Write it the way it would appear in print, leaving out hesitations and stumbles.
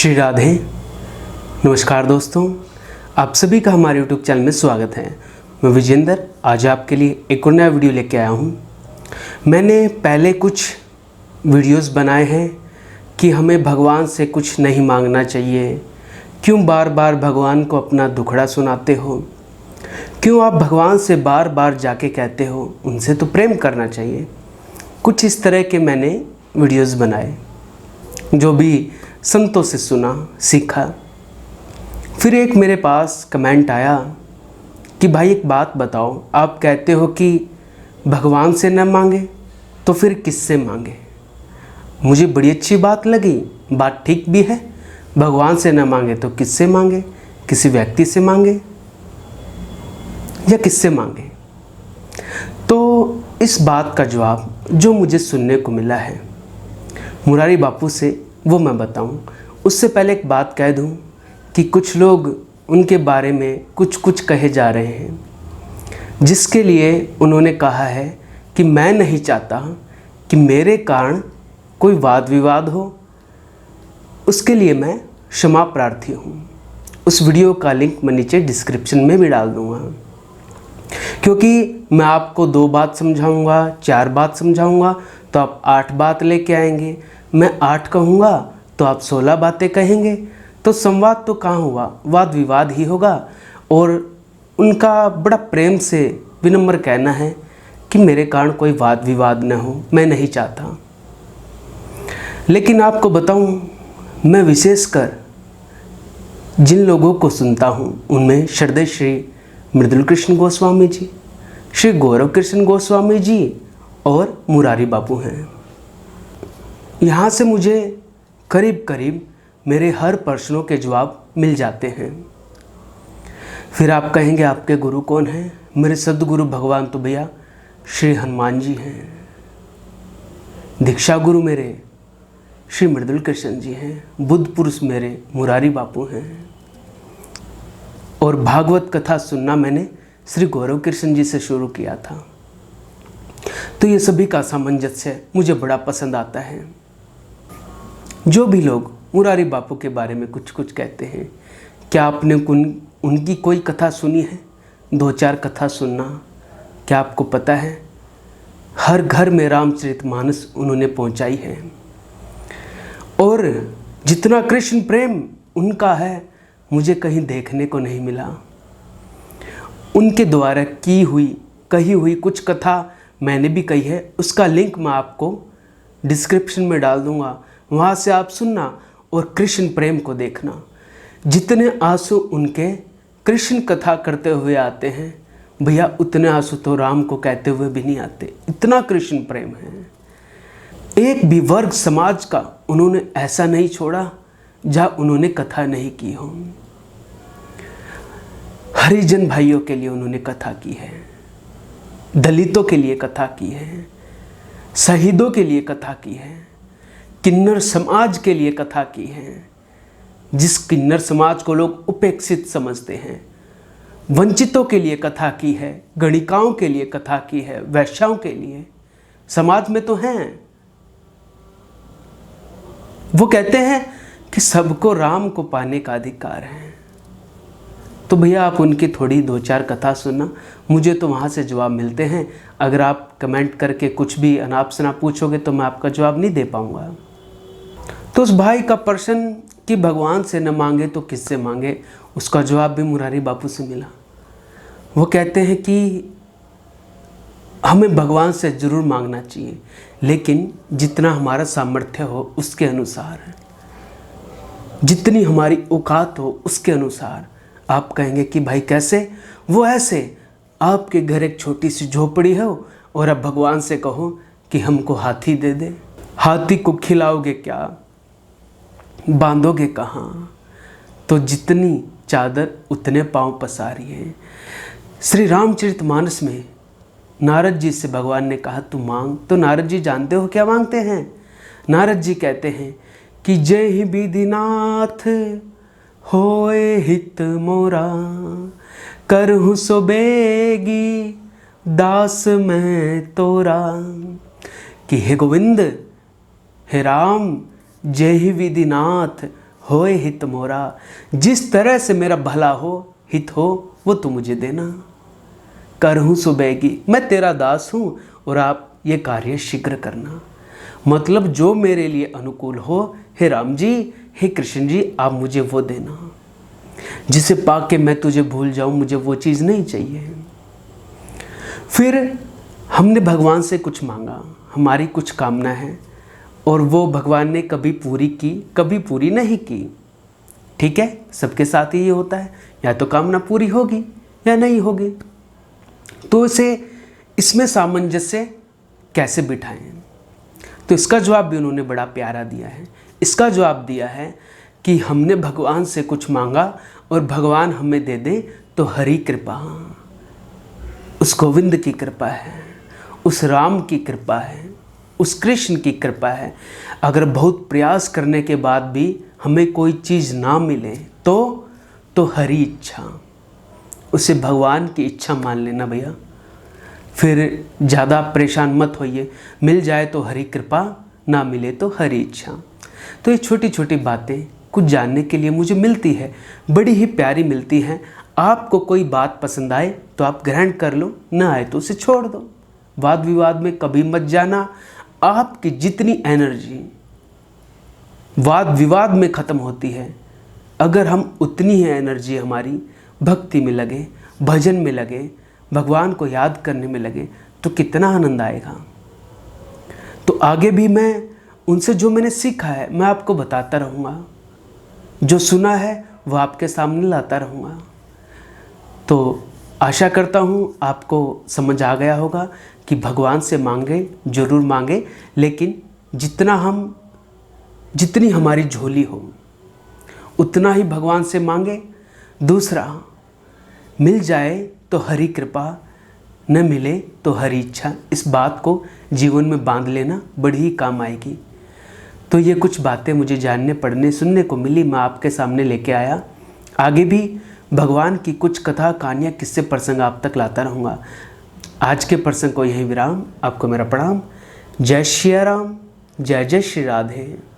श्री राधे। नमस्कार दोस्तों, आप सभी का हमारे YouTube चैनल में स्वागत है। मैं विजेंद्र आज आपके लिए एक और नया वीडियो लेके आया हूँ। मैंने पहले कुछ वीडियोस बनाए हैं कि हमें भगवान से कुछ नहीं मांगना चाहिए। क्यों बार बार भगवान को अपना दुखड़ा सुनाते हो? क्यों आप भगवान से बार बार जाके कहते हो उनसे तो प्रेम करना चाहिए? कुछ इस तरह के मैंने वीडियोस बनाए, जो भी संतों से सुना, सीखा। फिर एक मेरे पास कमेंट आया कि भाई एक बात बताओ, आप कहते हो कि भगवान से न मांगे तो फिर किससे मांगे? मुझे बड़ी अच्छी बात लगी, बात ठीक भी है। भगवान से न मांगे तो किससे मांगे? किसी व्यक्ति से मांगे या किससे मांगे? तो इस बात का जवाब जो मुझे सुनने को मिला है मुरारी बापू से, वो मैं बताऊं। उससे पहले एक बात कह दूं कि कुछ लोग उनके बारे में कुछ कुछ कहे जा रहे हैं, जिसके लिए उन्होंने कहा है कि मैं नहीं चाहता कि मेरे कारण कोई वाद विवाद हो। उसके लिए मैं क्षमा प्रार्थी हूँ। उस वीडियो का लिंक मैं नीचे डिस्क्रिप्शन में भी डाल दूँगा, क्योंकि मैं आपको 2 बात समझाऊँगा, 4 बात समझाऊँगा तो आप 8 बात लेके आएंगे। मैं 8 कहूँगा तो आप 16 बातें कहेंगे, तो संवाद तो कहाँ हुआ, वाद विवाद ही होगा। और उनका बड़ा प्रेम से विनम्र कहना है कि मेरे कारण कोई वाद विवाद न हो, मैं नहीं चाहता। लेकिन आपको बताऊं, मैं विशेषकर जिन लोगों को सुनता हूं उनमें श्रद्धेय श्री मृदुल कृष्ण गोस्वामी जी, श्री गौरव कृष्ण गोस्वामी जी और मुरारी बापू हैं। यहाँ से मुझे करीब करीब मेरे हर प्रश्नों के जवाब मिल जाते हैं। फिर आप कहेंगे आपके गुरु कौन हैं? मेरे सद्गुरु भगवान तो भैया श्री हनुमान जी हैं। दीक्षा गुरु मेरे श्री मृदुल कृष्ण जी हैं। बुद्ध पुरुष मेरे मुरारी बापू हैं। और भागवत कथा सुनना मैंने श्री गौरव कृष्ण जी से शुरू किया था। तो ये सभी का सामंजस्य मुझे बड़ा पसंद आता है। जो भी लोग मुरारी बापू के बारे में कुछ कुछ कहते हैं, क्या आपने उनकी कोई कथा सुनी है? 2-4 कथा सुनना। क्या आपको पता है हर घर में रामचरितमानस उन्होंने पहुंचाई है। और जितना कृष्ण प्रेम उनका है मुझे कहीं देखने को नहीं मिला। उनके द्वारा कही हुई कुछ कथा मैंने भी कही है, उसका लिंक मैं आपको डिस्क्रिप्शन में डाल दूंगा। वहाँ से आप सुनना और कृष्ण प्रेम को देखना। जितने आंसू उनके कृष्ण कथा करते हुए आते हैं भैया, उतने आंसू तो राम को कहते हुए भी नहीं आते। इतना कृष्ण प्रेम है। एक भी वर्ग समाज का उन्होंने ऐसा नहीं छोड़ा जहाँ उन्होंने कथा नहीं की हो। हरिजन भाइयों के लिए उन्होंने कथा की है, दलितों के लिए कथा की है, शहीदों के लिए कथा की है, किन्नर समाज के लिए कथा की है, जिस किन्नर समाज को लोग उपेक्षित समझते हैं। वंचितों के लिए कथा की है, गणिकाओं के लिए कथा की है, वैश्याओं के लिए। समाज में तो हैं। वो कहते हैं कि सबको राम को पाने का अधिकार है। तो भैया आप उनकी थोड़ी 2-4 कथा सुनना, मुझे तो वहाँ से जवाब मिलते हैं। अगर आप कमेंट करके कुछ भी अनाप शनाप पूछोगे तो मैं आपका जवाब नहीं दे पाऊँगा। तो उस भाई का प्रश्न कि भगवान से न मांगे तो किससे मांगे, उसका जवाब भी मुरारी बापू से मिला। वो कहते हैं कि हमें भगवान से ज़रूर मांगना चाहिए, लेकिन जितना हमारा सामर्थ्य हो उसके अनुसार, जितनी हमारी औकात हो उसके अनुसार। आप कहेंगे कि भाई कैसे? वो ऐसे, आपके घर एक छोटी सी झोपड़ी हो और अब भगवान से कहो कि हमको हाथी दे दे। हाथी को खिलाओगे क्या? बांधोगे कहाँ? तो जितनी चादर उतने पांव पसारिए। श्री रामचरितमानस में नारद जी से भगवान ने कहा तू मांग, तो नारद जी जानते हो क्या मांगते हैं? नारद जी कहते हैं कि जय ही विधिनाथ होए हित मोरा, करहूँ सो बेगी दास मैं तोरा। कि हे गोविंद, हे राम, जय ही विधिनाथ होए हित मोरा, जिस तरह से मेरा भला हो हित हो वो तू मुझे देना। करहूँ सुबेगी, मैं तेरा दास हूँ और आप ये कार्य शीघ्र करना। मतलब जो मेरे लिए अनुकूल हो, हे राम जी, हे कृष्ण जी, आप मुझे वो देना जिसे पाके मैं तुझे भूल जाऊं, मुझे वो चीज़ नहीं चाहिए। फिर हमने भगवान से कुछ मांगा, हमारी कुछ कामना है और वो भगवान ने कभी पूरी की, कभी पूरी नहीं की। ठीक है, सबके साथ ही ये होता है, या तो कामना पूरी होगी या नहीं होगी। तो इसमें सामंजस्य कैसे बिठाएं? तो इसका जवाब भी उन्होंने बड़ा प्यारा दिया है। इसका जवाब दिया है कि हमने भगवान से कुछ मांगा और भगवान हमें दे दे तो हरि कृपा, उस गोविंद की कृपा है, उस राम की कृपा है, उस कृष्ण की कृपा है। अगर बहुत प्रयास करने के बाद भी हमें कोई चीज़ ना मिले तो हरि इच्छा, उसे भगवान की इच्छा मान लेना भैया। फिर ज़्यादा परेशान मत होइए, मिल जाए तो हरि कृपा, ना मिले तो हरि इच्छा। तो ये छोटी छोटी बातें कुछ जानने के लिए मुझे मिलती है, बड़ी ही प्यारी मिलती हैं। आपको कोई बात पसंद आए तो आप ग्रहण कर लो, ना आए तो उसे छोड़ दो। वाद विवाद में कभी मत जाना। आपकी जितनी एनर्जी वाद विवाद में ख़त्म होती है, अगर हम उतनी ही एनर्जी हमारी भक्ति में लगे, भजन में लगे, भगवान को याद करने में लगे, तो कितना आनंद आएगा। तो आगे भी मैं उनसे जो मैंने सीखा है मैं आपको बताता रहूँगा, जो सुना है वो आपके सामने लाता रहूँगा। तो आशा करता हूँ आपको समझ आ गया होगा कि भगवान से मांगे, ज़रूर मांगे, लेकिन जितनी हमारी झोली हो उतना ही भगवान से मांगे। दूसरा, मिल जाए तो हरि कृपा, न मिले तो हरि इच्छा। इस बात को जीवन में बांध लेना, बड़ी ही काम आएगी। तो ये कुछ बातें मुझे जानने, पढ़ने, सुनने को मिली, मैं आपके सामने लेके आया। आगे भी भगवान की कुछ कथा, कहानियाँ, किस्से, प्रसंग आप तक लाता रहूँगा। आज के प्रसंग को यहीं विराम। आपको मेरा प्रणाम। जय श्री राम, जय जय श्री राधे।